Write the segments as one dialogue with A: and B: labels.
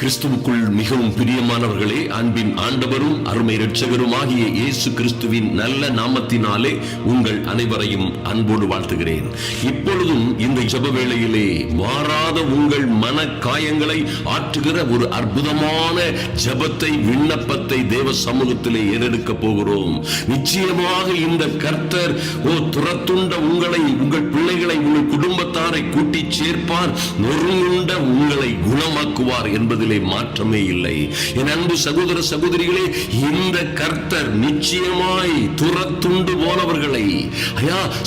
A: கிறிஸ்துவுக்குள் மிகவும் பிரியமானவர்களே, அன்பின் ஆண்டவரும் அருமை இரட்சகரும் ஆகிய இயேசு கிறிஸ்துவின் நல்ல நாமத்தினாலே உங்கள் அனைவரையும் அன்போடு வாழ்த்துகிறேன். இப்பொழுதும் இந்த ஜெப வேளையிலே மாறாத உங்கள் மன காயங்களை ஆற்றுகிற ஒரு அற்புதமான ஜெபத்தை, விண்ணப்பத்தை தேவ சமூகத்திலே ஏறெடுக்க போகிறோம். நிச்சயமாக இந்த கர்த்தர் துரத்துண்ட உங்களை, உங்கள் பிள்ளைகளை, உங்கள் குடும்பத்தாரை கூட்டி சேர்ப்பார், நொறுங்குண்ட உங்களை குணமாக்குவார் என்பதில் மாற்றமே இல்லை. என் அன்பு சகோதர சகோதரிகளே, இந்த கர்த்தர் நிச்சயமாய் துரத்துண்டு போனவர்களை,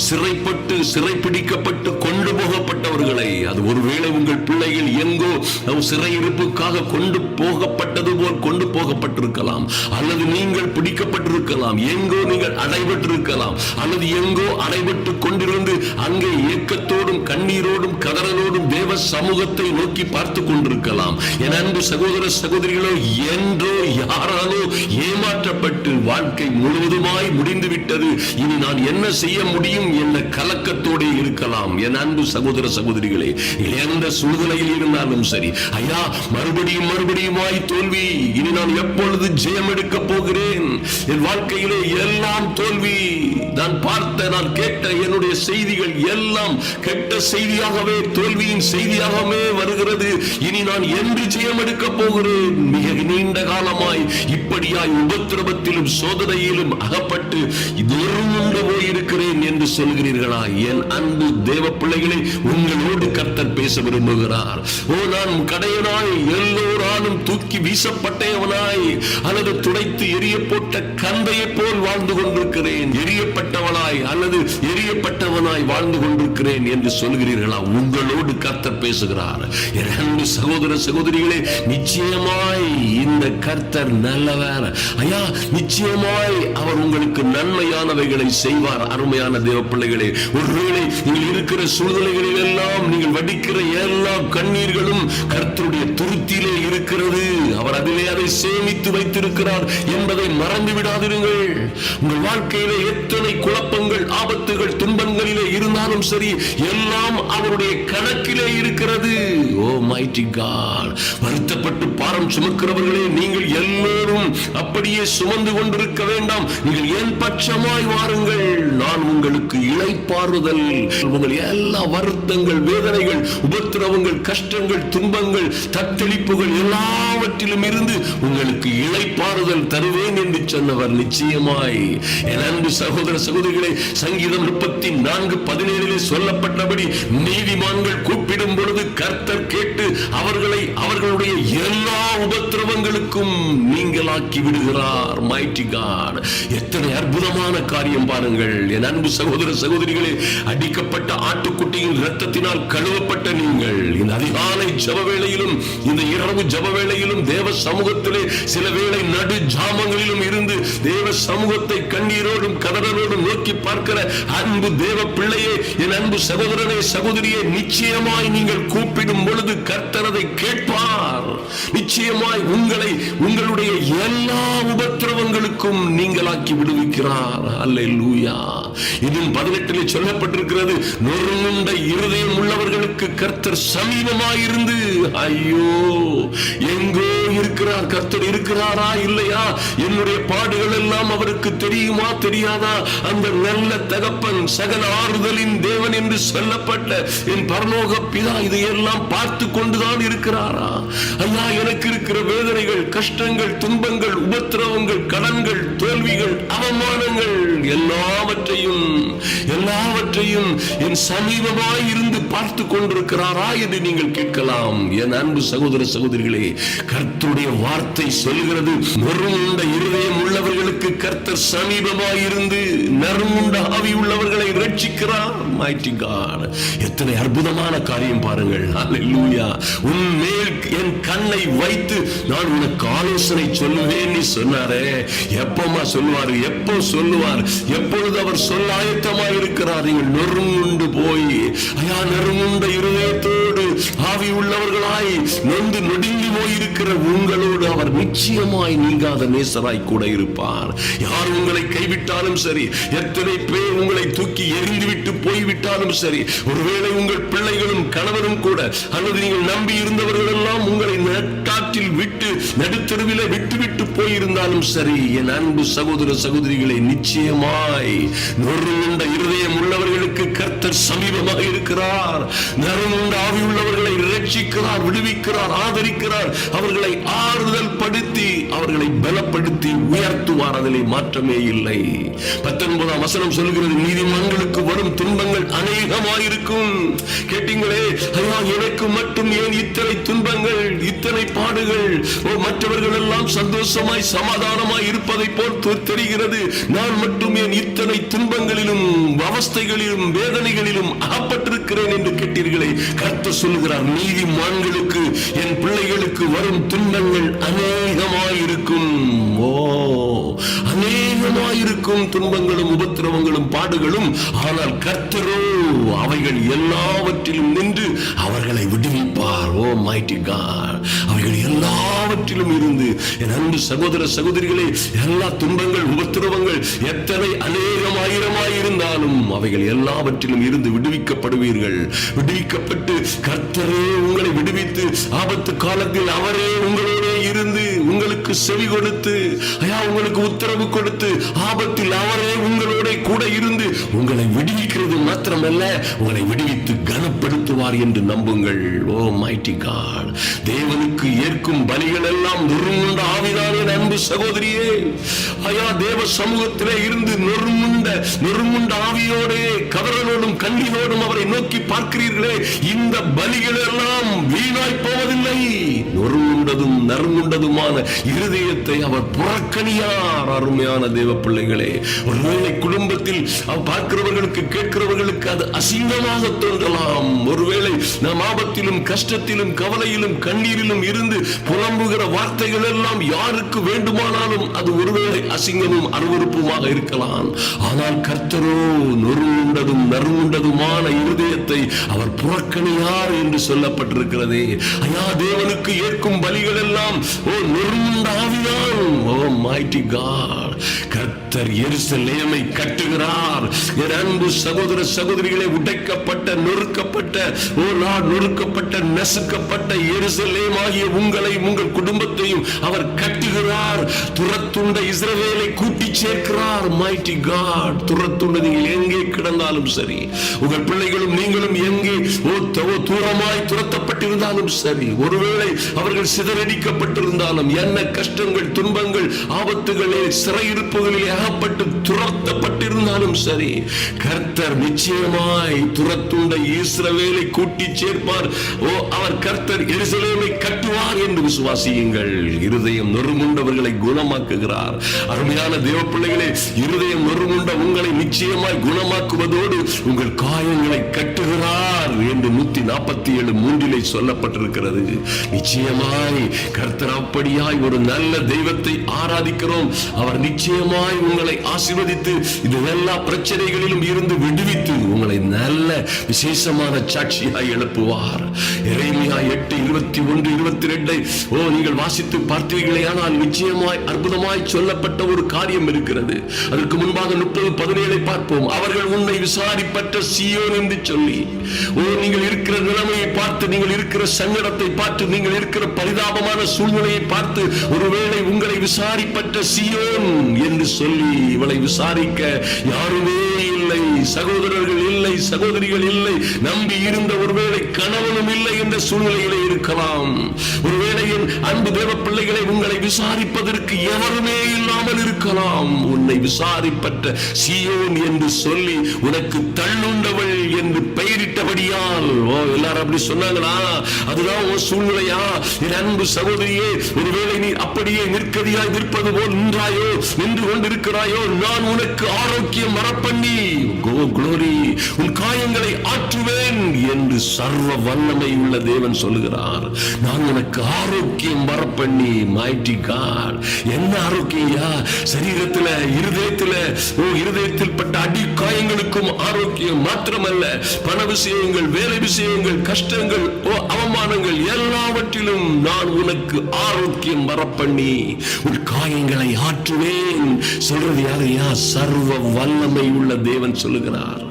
A: சிறைப்பட்டு சிறைப்பிடிக்கப்பட்டு கொண்டு போகப்பட்டவர்களை, அது ஒருவேளை உங்கள் பிள்ளைகள் எங்கோ சிறையிருப்புக்காக கொண்டு போகப்பட்டது போல் கொண்டு போகப்பட்டிருக்கலாம், அல்லது நீங்கள் பிடிக்கப்பட்டிருக்கலாம், எங்கோ நீங்கள் அடைபட்டிருக்கலாம், அல்லது எங்கோ அடைபட்டு கொண்டிருந்து அங்கே ஏக்கத்தோடும் கண்ணீரோடும் கதறலோடும் தேவ சமூகத்தை நோக்கி பார்த்து கொண்டிருக்கலாம். என் அன்பு சகோதர சகோதரிகளோ, என்றோ யாராலோ ஏமாற்றப்பட்டு வாழ்க்கை முழுவதுமாய் முடிந்து விட்டது, இனி நான் என்ன செய்ய முடியும் என்ற கலக்கத்தோடு இருக்கலாம். என் அன்பு சகோதர சகோதரிகளே, எந்த சூழ்நிலையில் இருந்தாலும் சரி, ஐயா மறுபடியும் மறுபடியுமாய் தோல்வி, இனி நான் எப்பொழுது ஜெயம் எடுக்க போகிறேன், என் வாழ்க்கையிலே எல்லாம் தோல்வி, நான் பார்த்த நான் கேட்ட என்னுடைய செய்திகள் எல்லாம் கெட்ட செய்தியாகவே, தோல்வியின் செய்தியாகவே வருகிறது, இனி நான் என்று ஜெயம் எடுக்க போகிறேன். மிக நீண்ட காலமாய் இப்படியாய் உபத்திரவத்திலும் சோதனையிலும் அகப்பட்டு நொறுங்குண்டு போயிருக்கிறேன் என்று சொல்கிறீர்களா? என் அன்பு தேவ பிள்ளைகளை, உங்களோடு கர்த்தர் பேச விரும்புகிறார். நான் கடையனாய், எல்லோராலும் தூக்கி வீசப்பட்டவனாய், அல்லது துடைத்து எரிய போட்ட கந்தையை போல் வாழ்ந்து கொண்டிருக்கிறேன், எரியப்பட்டவனாய் அல்லது எரியப்பட்டவனாய் வாழ்ந்து கொண்டிருக்கிறேன் என்று சொல்கிறீர்களா? உங்களோடு கர்த்தர் பேசுகிறார். என் அன்பு சகோதர சகோதரிகளே, நிச்சயமாய் இந்த கர்த்தர் நல்லவர். ஐயா, நிச்சயமாய் அவர் உங்களுக்கு நன்மையானவைகளை செய்வார். அருமையான தேவ பிள்ளைகளே, ஒருவேளை நீங்கள் இருக்கிற சூழ்நிலைகளில் எல்லாம் நீங்கள் வடிக்கிற எல்லா கண்ணீர்களும் கர்த்தருடைய துருத்தியிலே இருக்கிறது. அவர் அதிலே அதை சேமித்து வைத்திருக்கிறார் என்பதை மறந்து விடாதிருங்கள். உங்கள் வாழ்க்கையிலே எத்தனை குழப்பங்கள், ஆபத்துகள், துன்பங்களிலே இருந்தாலும் சரி, எல்லாம் அவருடைய கணக்கிலே இருக்கிறது. ஓ மைட்டி காட், வருத்தப்பட்டு பாரம் சுமக்கிறவர்களே, நீங்கள் எல்லோரும் அப்படியே சுமந்து கொண்டிருக்க வேண்டாம். நீங்கள் என் பட்சமாய் வாருங்கள், நான் உங்களுக்கு இளைப்பாறுதல். உங்கள் எல்லா வருத்தங்கள், வேதனைகள், உபத்திரவங்கள், கஷ்டங்கள், துன்பங்கள், தத்தளிப்புகள் எல்லாவற்றிலும் இருந்து உங்களுக்கு இளைப்பாறுதல் தருவேன் என்று சொன்னவர் நிச்சயமாய். என் அன்பு சகோதர சகோதரிகளே, சங்கீதம் 34:17 சொல்லப்பட்டபடி, நீதிமான்கள் கூப்பிடும் பொழுது கர்த்தர் கேட்டு அவர்களை அவர்களுடைய எல்லா உபத்திரவங்களுக்கும் நீங்களாக்கி விடுகிறார். மைட்டி காட், எத்தனை அற்புதமான காரியம் பாருங்கள். என் அன்பு சகோதர சகோதரிகளே, அடிக்கப்பட்ட ஆட்டுக்குட்டியின் இரத்தத்தினால் கழுவப்பட்ட நீங்கள் இந்த அதிகாலை ஜெப வேளையிலும், இந்த இரவு ஜெப வேளையிலும், தேவ சமூகத்திலே சில வேளை நடு ஜாமங்களிலும் இருந்து தேவ சமூகத்தை கண்ணீரோடும் கதறலோடும் நோக்கி பார்க்கிற அன்பு தேவ பிள்ளையே, என் அன்பு சகோதரனே சகோதரியே, நிச்சயமாய் நீங்கள் கூப்பிடும் பொழுது கர்த்தர் அதை கேட்பார். நிச்சயமாய் உங்களை உங்களுடைய எல்லா உபத்திரவங்களுக்கும் நீங்களாக்கி விடுவிக்கிறார். அல்லேலூயா. இதில் 18 சொல்லப்பட்டிருக்கிறது, நொறுங்குண்ட இருதயம் உள்ளவர்களுக்கு கர்த்தர் சமீபமாயிருந்து. ஐயோ, எங்கோ இருக்கிறார் கர்த்தர், இருக்கிறாரா இல்லையா? என்னுடைய பாடுகள் எல்லாம் அவருக்கு தெரியுமா தெரியாதா? அந்த நல்ல தகப்பன், சகல ஆறுதலின் தேவன் என்று சொல்லப்பட்ட என் பரலோக பிதா இதையெல்லாம் பார்த்து கொண்டுதான் இருக்கிறாரா? ஐயா, எனக்கு இருக்கிற வேதனைகள், கஷ்டங்கள், துன்பங்கள், உபத்திரவங்கள், கடன்கள், தோல்விகள், அவமானங்கள் எல்லாவற்றையும் என் சமீபமாய் இருந்து பார்த்து கொண்டிருக்கிறாரா என்று நீங்கள் கேட்கலாம். என் அன்பு சகோதர சகோதரிகளே, கர்த்தருடைய வார்த்தை சொல்கிறது, நொறுங்குண்ட இருதயம் உள்ளவர்களுக்கு கர்த்தர் சமீபமாய் இருந்து நறுங்குண்ட ஆவி உள்ளவர்களை ரட்சிக்கிறார். மைட்டி காட், எத்தனை அற்புதமான காரியம் பாருங்கள். அல்லேலூயா. உன் மேல் என் கண்ணை வைத்து நான் உனக்கு ஆலோசனை சொல்லுவேன் நீ சொன்னாரே. எப்பமா சொல்லுவார்? எப்போ சொல்லுவார்? எப்பொழுது அவர் சொல்ல ஆயத்தமாய் இருக்கிறார்? நீங்கள் நொறுங்குண்டு போய், ஐயா, நொறுங்குண்ட இருதயத்தோடு ஆவி உள்ளவர்களாய் நொந்து நொடுங்கி போயிருக்கிற உங்களோடு அவர் நிச்சயமாய் நீங்காத நேசராய் கூட இருப்பார். யார் உங்களை கைவிட்டாலும் சரி, எத்தனை பேர் உங்களை தூக்கி எறிந்துவிட்டு போய்விட்டாலும் சரி, ஒருவேளை உங்கள் பிள்ளைகளும் கணவரும் கூட, அல்லது நீங்கள் நம்பி இருந்தவர்கள் எல்லாம் உங்களை நட்டாற்றில் நடுத்தருவிலே விட்டு போயிருந்தாலும் சரி, என் அன்பு சகோதர சகோதரிகளை, நிச்சயமாய் நொறுங்குண்ட இருதயம் உள்ளவர்களுக்கு கர்த்தர் சமீபமாக இருக்கிறார். நறுங்குண்ட ஆவி உள்ளவர்களை ரட்சிக்கிறார், விடுவிக்கிறார், ஆதரிக்கிறார், அவர்களை ஆறுதல் படுத்தி அவர்களை பலப்படுத்தி உயர்த்துவார். அதிலே மாற்றமே இல்லை. 19ஆம் வசனம் சொல்கிறது, நீதிமான்களுக்கு வரும் துன்பங்கள் அநேகமாயிருக்கும். கேட்டீங்களே, ஐயா எனக்கு மட்டும் ஏன் இத்தனை துன்பங்கள், இத்தனை பாடுகள்? மற்றவர்கள் எல்லாம் சந்தோஷமாய் சமாதானமாய் இருப்பதை போல் தெரிகிறது. நான் மட்டும் ஏன் இத்தனை துன்பங்களிலும் அவஸ்தைகளிலும் வேதனைகளிலும் அகப்பட்டிருக்கிறேன் என்று கேட்டீர்களே. கர்த்தர் சொல்லுகிறார், நீதிமான்களுக்கு, என் பிள்ளைகளுக்கு வரும் துன்பங்கள் அநேகமாயிருக்கும். அநேகமாயிருக்கும் துன்பங்களும் உபத்திரவங்களும் பாடுகளும். ஆனால் கர்த்தரோ அவைகள் எல்லாவற்றிலும் நின்று அவர்களை விடுவிப்பார். ஓ மைட்டி காட், அவைகள் எல்லாவற்றிலும் இருந்து. என் அன்பு சகோதர சகோதரிகளே, எல்லா துன்பங்கள் உபத்திரவங்கள் எத்தனை அநேகமாயிரமாயிருந்தாலும் அவைகள் எல்லாவற்றிலும் இருந்து விடுவிக்கப்படுவீர்கள். விடுவிக்கப்பட்டு கர்த்தரே உங்களை விடுவித்து ஆபத்து காலத்தில் அவரே உங்களோட இருந்து உங்களுக்கு செவி கொடுத்து, ஐயா உங்களுக்கு உத்தரவு கொடுத்து, ஆபத்தில் அவரே உங்களோட கூட இருந்து உங்களை விடுவிக்கிறது மாத்திரமல்ல, உங்களை விடுவித்து கனப்படுத்துவார் என்று நம்புங்கள். ஓ மைட்டி காட், தேவனுக்கு ஏற்கும் பலிகள் எல்லாம் நொறுங்குண்ட ஆவிதானே அன்பு சகோதரியே. ஐயா தேவ சமூகத்திலே இருந்து நொறுங்குண்ட ஆவியோடே கதறலோடும் கண்ணீரோடும் அவரை நோக்கி பார்க்கிறீர்களே, இந்த பலிகள் எல்லாம் வீணாய் போவதில்லை. நொறுங்குண்டதும் நறுங்குண்டதுமான இருதயத்தை அவர் புறக்கணியார். அருமையான தேவ பிள்ளைகளே, ஒருவேளை குடும்பத்தில் பார்க்கிறவர்களுக்கு கேட்கிறவர்களுக்கு அது அசிங்கமாக தோன்றலாம். ஒருவேளை நாம் ஆபத்திலும் கஷ்டத்திலும் கவலையிலும் கண்ணீரிலும் இருந்து புலம்புகிற வார்த்தைகள் எல்லாம் யாருக்கு வேண்டுமானாலும் அது ஒருவேளை அசிங்கமும் அருவருப்புமாக இருக்கலாம். ஆனால் கர்த்தரோ நொறுங்குண்டதும் நறுங்குண்டதுமான இருதயத்தை அவர் புறக்கணியார் என்று சொல்லப்பட்டிருக்கிறதே. ஐயா தேவனுக்கு ஏற்கும் பலிகள் எல்லாம் நொறுங்குண்ட ஆவிதான். ஓ மைட்டி காட், கர்த்தர் எருசலேமை கட்டுகிறார். என் அன்பு சகோதர சகோதரிகளை, உடைக்கப்பட்ட நொறுக்கப்பட்ட நசுக்கப்பட்ட எருசலேம் ஆகிய உங்களை உங்கள் குடும்பத்தையும் அவர் கட்டுகிறார். துரத்துண்ட இஸ்ரவேலை கூட்டி சேர்க்கிறார். மைட்டி காட், துரத்துண்ட நீங்கள் எங்கே கிடந்தாலும் சரி, உங்கள் பிள்ளைகளும் நீங்களும் எங்கே தூரமாய் துரத்தப்பட்டிருந்தாலும் சரி, ஒருவேளை அவர்கள் சிதறடிக்கப்பட்டிருந்தாலும், என்ன கஷ்டங்கள் துன்பங்கள் ஆபத்துகளே சிறையிருப்புகளிலே அகப்பட்டு துரத்தப்பட்டிருந்தாலும் சரி, கர்த்தர் நிச்சயமாய் துரத்துண்ட இஸ்ரவேலை கூட்டி சேர்ப்பார். அவர் கர்த்தர் எருசலேமை கட்டுவார் என்று விசுவாசியுங்கள். இருதயம் நொறுங்குண்டவர்களை குணமாக்குகிறார். அருமையான தேவ பிள்ளைகளே, இருதயம் நொறுங்குண்ட உங்களை நிச்சயமாய் குணமாக்குவதோடு உங்கள் காயங்களை கட்டுகிறார் என்று 147:3 சொல்லப்பட்டிருக்கிறது. நிச்சயமாய் கர்த்தர் அப்படியாய் ஒரு நல்ல தெய்வத்தை ஆராதிக்கிறோம். அவர் நிச்சயமாய் உங்களை ஆசீர்வதித்து இந்த எல்லா பிரச்சனைகளிலும் இருந்து விடுவித்து உங்களை நல்ல விசேஷமான சாட்சியாய் எழுப்புவார். எரேமியா 8:21-22 நீங்கள் வாசித்து பார்த்தீர்களே, ஆனால் நிச்சயமாய் அற்புதமாய் சொல்லப்பட்ட ஒரு காரியம் இருக்கிறது. அதற்கு முன்பாக 30:17 பார்ப்போம். அவர்கள் உன்னை விசாரிப்பட்ட சீயோன் என்று சொல்லி, நீங்கள் இருக்கிற நிலைமையை பார்த்து, நீங்கள் இருக்கிற சங்கடத்தை பார்த்து, நீங்கள் இருக்கிற பரிதாபமான சூழ்நிலையை பார்த்து, ஒருவேளை உங்களை விசாரிப்பட்ட சீயோன் என்று சொல்லி, இவளை விசாரிக்க யாருமே இல்லை, சகோதரர்கள் இல்லை, சகோதரிகள் இல்லை, நம்பி இருந்த ஒருவேளை கணவனும் இல்லை என்ற சூழ்நிலையிலே இருக்கலாம். ஒருவேளை என் அன்பு தேவ பிள்ளைகளை, உங்களை விசாரிப்பதற்கு எவருமே இல்லாமல் இருக்கலாம். உன்னை விசாரிப்பட்ட சீயோன் என்று சொல்லி உனக்கு தள்ளுண்டவள் என்று பெயரிட்டபடியால், எல்லாரும் அப்படி சொன்னாங்களா? அதுதான் உன் சூழ்நிலையா? என் அன்பு சகோதரியே, ஒருவேளை நீ அப்படியே நிற்கதியாய் நிற்பது போல் நின்று கொண்டிருக்கிறாயோ, நான் உனக்கு ஆரோக்கியம் வரப்பண்ணி உன் காயங்களை ஆற்றுவேன் என்று சர்வ வல்லமை உள்ள தேவன் சொல்லுகிறார். நான் உனக்கு ஆரோக்கியம் வரப்பண்ணி. மைட்டி காட், என்ன ஆரோக்கியா? சரீரத்தில், இருதயத்தில் பட்ட அடி காயங்களுக்கும் ஆரோக்கியம் மாத்திரமல்ல, பண விஷயங்கள், வேலை விஷயங்கள், கஷ்டங்கள், அவமானங்கள் எல்லாவற்றிலும் நான் உனக்கு ஆரோக்கியம் வரப்பண்ணி உன் காயங்களை ஆற்றுவேன். சொல்றது யாரையா? சர்வ வல்லமை உள்ள தேவன் சொல்லுகிறார்.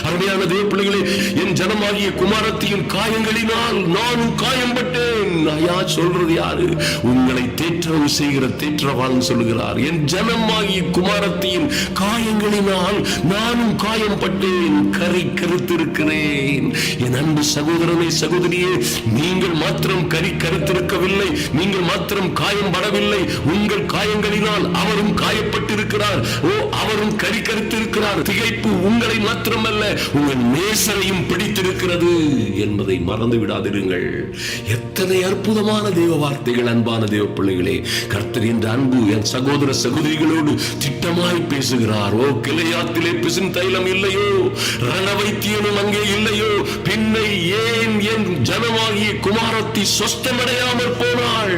A: அருமையான தேவ பிள்ளைகளே, என் ஜனமாகிய குமாரத்தியின் காயங்களினால் நானும் காயம்பட்டேன். ஐயா சொல்றது யாரு? உங்களை தேற்றரவு செய்கிற தேற்றவாளன் சொல்லுகிறார். என் ஜனமாகிய குமாரத்தியின் காயங்களினால் நானும் காயம்பட்டேன், கரை கருத்திருக்கிறேன். என் அன்பு சகோதரனே, சகோதரியே, நீங்கள் மாத்திரம் கரி கருத்திருக்கவில்லை, நீங்கள் மாத்திரம் காயம் படவில்லை. உங்கள் காயங்களினால் அவரும் காயப்பட்டிருக்கிறார். அவரும் கரி கருத்திருக்கிறார். திகைப்பு உங்களை மாத்திரமல்ல, உங்கள் நேசரையும் பிடித்திருக்கிறது என்பதை மறந்து விடாதிருங்கள். எத்தனை அற்புதமான தேவ வார்த்தைகள் அன்பான தேவ பிள்ளைகளே. கர்த்தர் என்ற அன்பு என் சகோதர சகோதரிகளோடு திட்டமாய் பேசுகிறார். கிளையாத்திலே பிசின் தைலம் இல்லையோ, ரணவைத்தியனும் அங்கே இல்லையோ, பின்னை ஏன் என் ஜனமாகிய குமாரத்தி சொஸ்தமடையாமல் போனாள்?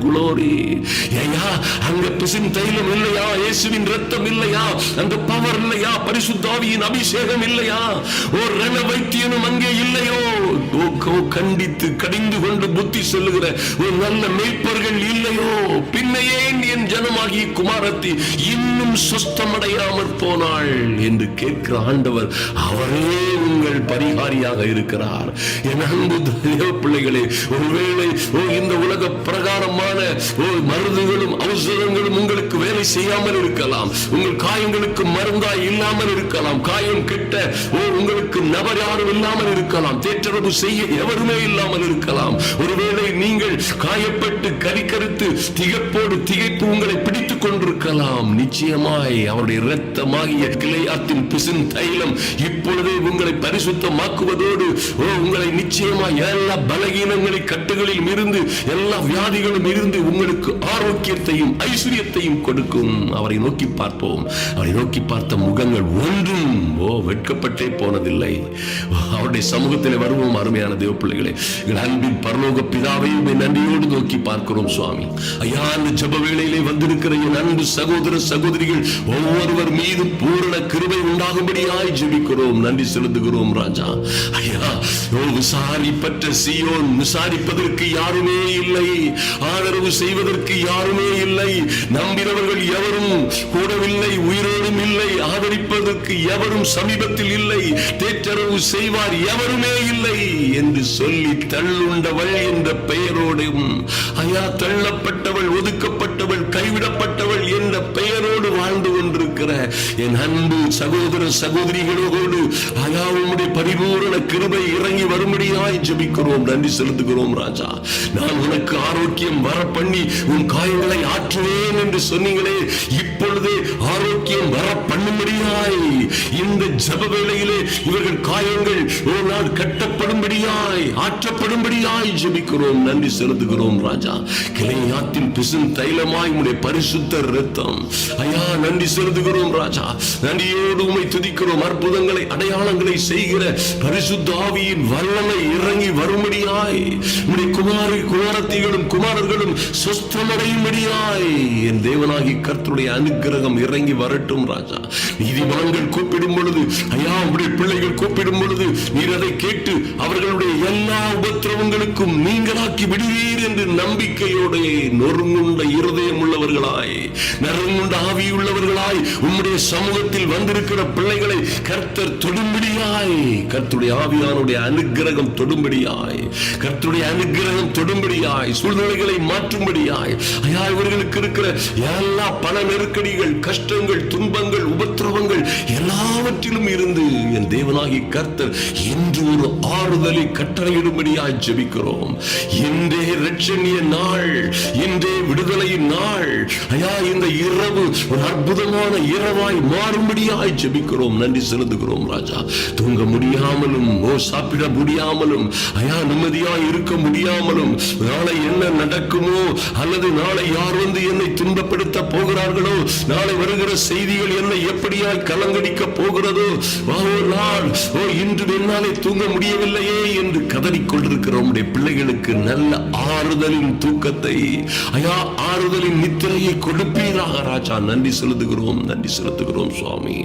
A: குளோரி. ஐயா, அங்க பிசின் தைலம் இல்லையா? இயேசுவின் ரத்தம் இல்லையா? அந்த பவர் இல்லையா? பரிசுத்த ஆவியின் அபிஷேகம் இல்லையா? ரணவைத்தியனும் அங்கே இல்லையோ? கண்டித்து கடிந்து கொண்டு புத்தி சொல்லுகிற ஒரு நல்ல மேய்ப்பர்கள் இல்லையோ? பின்னையேன் என் ஜனமாகிய குமாரத்தி இன்னும் சொஸ்தமடையாமற் போனாள் என்று கேட்கிற ஆண்டவர் அவரே உங்கள் பரிகாரியாக இருக்கிறார். என் அன்பு தேவ பிள்ளைகளே, ஒருவேளை இந்த உலக பிரகாரமான மருந்துகளும் ஔஷதங்களும் உங்களுக்கு வேலை செய்யாமல் இருக்கலாம். உங்கள் காயங்களுக்கு மருந்தாய் இல்லாமல் இருக்கலாம். காயம் கிட்ட உங்களுக்கு நபர் யாரும் இல்லாமல் இருக்கலாம். தேற்றரவு செய்ய எவருமே இல்லாமல் இருக்கலாம். ஒருவேளை நீங்கள் காயப்பட்டு கரிக்கருத்து திகைப்பு உங்களை பிடித்துக் கொண்டிருக்கலாம். நிச்சயமாய் அவருடைய இரத்தமாகிய கிளையாத்தின் பிசின் தைலம் இப்பொழுதே உங்களை பரிசுத்தமாக்குவதோடு உங்களை நிச்சயமாய் எல்லா பலகீனங்களை கட்டுகளில் இருந்து எல்லா வியாதிகளும் இருந்து உங்களுக்கு ஆரோக்கியத்தையும் ஐஸ்வர்யத்தையும் கொடுக்கும். அவரை நோக்கி பார்ப்போம். அவரை நோக்கி பார்த்த முகங்கள் ஒன்றும் வெட்கப்பட்டே போனதில்லை. அவருடைய சமூகத்தில் வருவோம். அருமையான தேவ பிள்ளைகளே, அன்பின் பரலோக பிதாவையும் நன்றியோடு நோக்கி பார்க்கிறோம். சுவாமி ஐயா, அந்த ஜெப வேளையிலே வந்திருக்கிற என் அன்பு சகோதர சகோதரிகள் ஒவ்வொருவர் மீது பூரண கிருபை உண்டாகும்படியாய் ஜெபிக்கிறோம். நன்றி செலுத்துகிறோம் ராஜா. ஐயா, விசாரிப்பற்ற சீயோன், விசாரிப்பதற்கு யாருமே இல்லை, ஆதரவு செய்வதற்கு யாருமே இல்லை, நம்பினவர்கள் எவரும் கூடவில்லை, உயிரோடும் இல்லை, ஆதரிப்பதற்கு எவரும் சமீபத்தில் இல்லை, தேற்றரவு செய்வார் எவருமே இல்லை என்று சொல்லி தள்ளுண்டவள் என்ற பெயரோடும், ஐயா, தள்ளப்பட்டவள், ஒதுக்கப்பட்டவள், கைவிடப்பட்டவள் என்ற பெயரோடு வாழ்ந்து கொண்டிருக்கிற என் அன்பு சகோதர சகோதரிகளோடு ஐயா, உம்முடைய பரிபூரண கிருபை இறங்கி வரும்படியாய் ஜெபிக்கிறோம். நன்றி செலுத்துகிறோம் ராஜா. நான் உனக்கு ஆரோக்கியம் வர பண்ணி உன் காயங்களை ஆற்றுவேன் என்று சொன்னீங்களே, இப்பொழுதே ஆரோக்கியம் வர பண்ணும்படியாய் இந்த ஜெப வேளையிலே இவர்கள் காயங்கள் ஒரு நாள் கட்டப்படும்படியாய் ஆற்றப்படும்படியாய் ஜெபிக்கிறோம். நன்றி செலுத்துகிறோம் ராஜா. கிளையாத்தின் பிசின் தைலமாய் உம்முடைய பரிசுத்த இரத்தம் ஐயா, நன்றி செலுத்துகிறோம் ராஜா. நன்றியோடு உம்மை துதிக்கிறோம். அற்புதங்களை அடையாளங்களை செய்கிற பரிசுத்த ஆவியின் வல்லமை இறங்கி வரும்படியாய் உம்முடைய குமாரத்திகளும் குமாரர்களும் சொஸ்தமடையும்படியாய் என் தேவனாகி கர்த்தருடைய அனுக்கிரகம் இறங்கி வரட்டும் ராஜா. நீதிமான்கள் கூப்பிடும் பொழுது ஐயா, உம்முடைய பிள்ளைகள் கூப்பிடும் பொழுது நீர் அதை கேட்டு அவர்களுடைய எல்லா உபத்திரவங்களுக்கும் நீங்களாக்கி விடுவீர் என்று நம்பிக்கையோடு நொறுங்குண்ட இருதயம் உள்ளவர்களாய், நறுங்குண்ட ஆவியுள்ளவர்களாய் உம்முடைய சமூகத்தில் வந்திருக்கிற பிள்ளைகளை கர்த்தர் தொடும்படியாய், கர்த்தருடைய ஆவியானுடைய அனுக்கிரகம் தொடும்படியாய், கர்த்தருடைய அனுக்கிரகம் தொடும்படியாய், சூழ்நிலைகளை மாற்றும்படியாய் ஐயா, இவர்களுக்கு இருக்கிற எல்லா பண நெருக்கடிகள், கஷ்டங்கள், துன்பங்கள், உபத்திரவங்கள் எல்லாவற்றிலும் இருந்து என் தேவனாகி கர்த்தர் இன்று ஒரு ஆறுதலை கட்டளையிடும்படியாய் ஜெபிக்கிறோம். இன்றே இரட்சணிய நாள், இன்றே விடுதலையின் நாள் ஐயா, இந்த இரவு ஒரு அற்புதமான இரவாய் மாறும்படியாய் ஜெபிக்கிறோம். நன்றி செலுத்துகிறோம் ராஜா. தூங்க முடியாமலும் சாப்பிட முடியாமலும் ஐயா, நிம்மதியாய் இருக்க முடியாமலும், நாளை என்ன நடக்குமோ அல்லது நாளை யார் வந்து என்னை துன்பப்படுத்த போகிறார்களோ, நாளை வருகிற செய்திகள் என்னை எப்படியாய் கலங்கடிக்க போகிறதோ, இன்று என்னாலே தூங்க முடியவில்லையே என்று கதறிக்கொண்டிருக்கிற உம்முடைய பிள்ளைகளுக்கு நல்ல ஆறுதலின் தூக்கத்தை ஐயா, ஆறுதலின் நித்திரையை கொடுப்பீராக ராஜா. நன்றி செலுத்துகிறோம், நன்றி செலுத்துகிறோம் சுவாமி.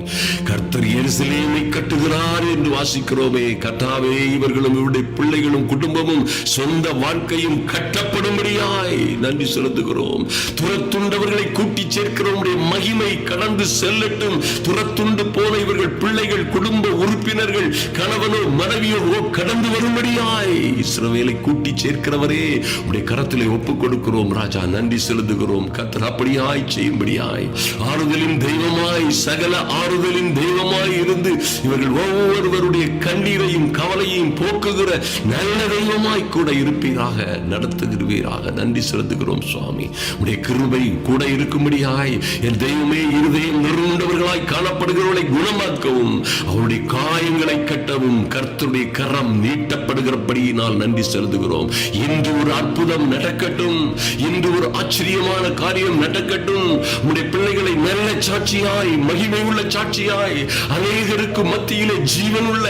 A: கர்த்தர் எருசலேமை கட்டுகிறார் என்று வாசிக்கிறோமே. கர்த்தாவே, இவர்களும் இவருடைய பிள்ளைகளும் குடும்பமும் சொந்த வாழ்க்கையும் கட்டப்படும்படியாய் நன்றி செலுத்துகிறோம். துரத்துண்டவர்களை கூட்டி சேர்க்கிறவருடைய மகிமை கடந்து செல்லட்டும். துரத்துண்டு போன இவர்கள் பிள்ளைகள், குடும்ப உறுப்பினர்கள், கணவனோ மனைவியோ கடந்து வரும்படியாய் இஸ்ரவேலை கூட்டி சேர்க்கிறவரே, உடைய கரத்திலே ஒப்புக் கொடுக்கிறோம் ராஜா. நன்றி செலுத்துகிறோம். கர்த்தர் அப்படியாய் செய்யும்படியாய் ஆறுதலின் தெய்வமாய், சகல ஆறுதலின் தெய்வமாய் இருந்து இவர்கள் ஒவ்வொருவருடைய கண்ணீரையும் கவலையையும் போக்குகிற நல்ல தெய்வமாய் கூட இருப்பீராக, நடத்துகிறீராக. நன்றி செலுத்துகிறோம் சுவாமி. உடைய கிருபை கூட இருக்கும்படியாய் என் தெய்வமே, இருதயம் நொறுண்டவர்களாய் காணப்படுகிறவர்களை குணமாக்கவும், அவருடைய காயங்களை கட்டவும் கர்த்தருடைய கரம் நீட்டப்படுகிறபடியினால் நன்றி செலுத்துகிறோம். இன்று ஒரு அற்புதம் நடக்கட்டும், இன்று ஒரு ஆச்சரியமான காரியம் நடக்கட்டும். உடைய பிள்ளைகளை நல்ல சாட்சியாய், மகிமை உள்ள சாட்சியாய், அநேகருக்கு மத்தியிலே ஜீவனுள்ள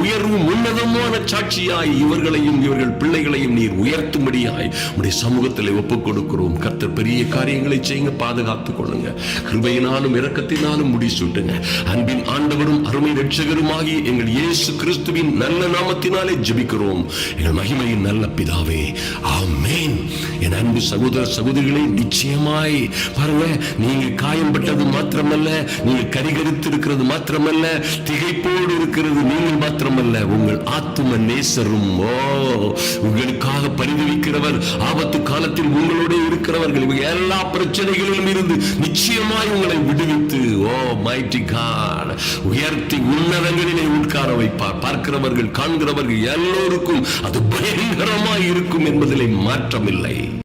A: உயர்வு உன்னதமான சாட்சியாய் இவர்களையும் இவர்கள் பிள்ளைகளையும் நீர் உயர்த்தும்படியாய் உடைய சமூகத்தில் ஒப்புக் கொடுக்கிறோம். கர்த்தர் பெரிய காரியங்களை செய்யுங்க, பாதுகாத்துக் கொள்ளுங்க. கிருபையினாலும் இரக்கத்தினாலும் முடிசூட்டுங்க. அன்பின் ஆண்டவரும் அருமை இரட்சகருமாகி எங்கள் இயேசு கிறிஸ்துவின் நல்ல நாமத்தினாலே ஜெபிக்கிறோம் எங்கள் மகிமையின் நல்ல பிதாவே, ஆமென். என் அன்பு சகோதர சகோதரிகளை, நிச்சயமாய் பாருங்க, நீங்க காயம்பட்டது மாத்திரமல்ல, நீங்க கரிகரித்து இருக்கிறது மாத்திரமல்ல, திகைப்போடு இருக்கிறது நீங்கள் மாத்திரமல்ல, உங்கள் ஆத்தும நேசரும் உங்களுக்காக பரிதவிக்கிறவர், ஆபத்து காலத்தில் உங்களோட இருக்கிறவர்கள், இவங்க எல்லா பிரச்சனைகளிலும் இருந்து நிச்சயமாய் உங்களை விடுவித்து மைட்டி காட் உயர்த்தி உன்னதங்களிலே உட்கார வைப்பார். பார்க்கிறவர்கள், காண்கிறவர்கள் எல்லோருக்கும் அது பயங்கரமாய் இருக்கும் என்பதிலே மாற்றமில்லை.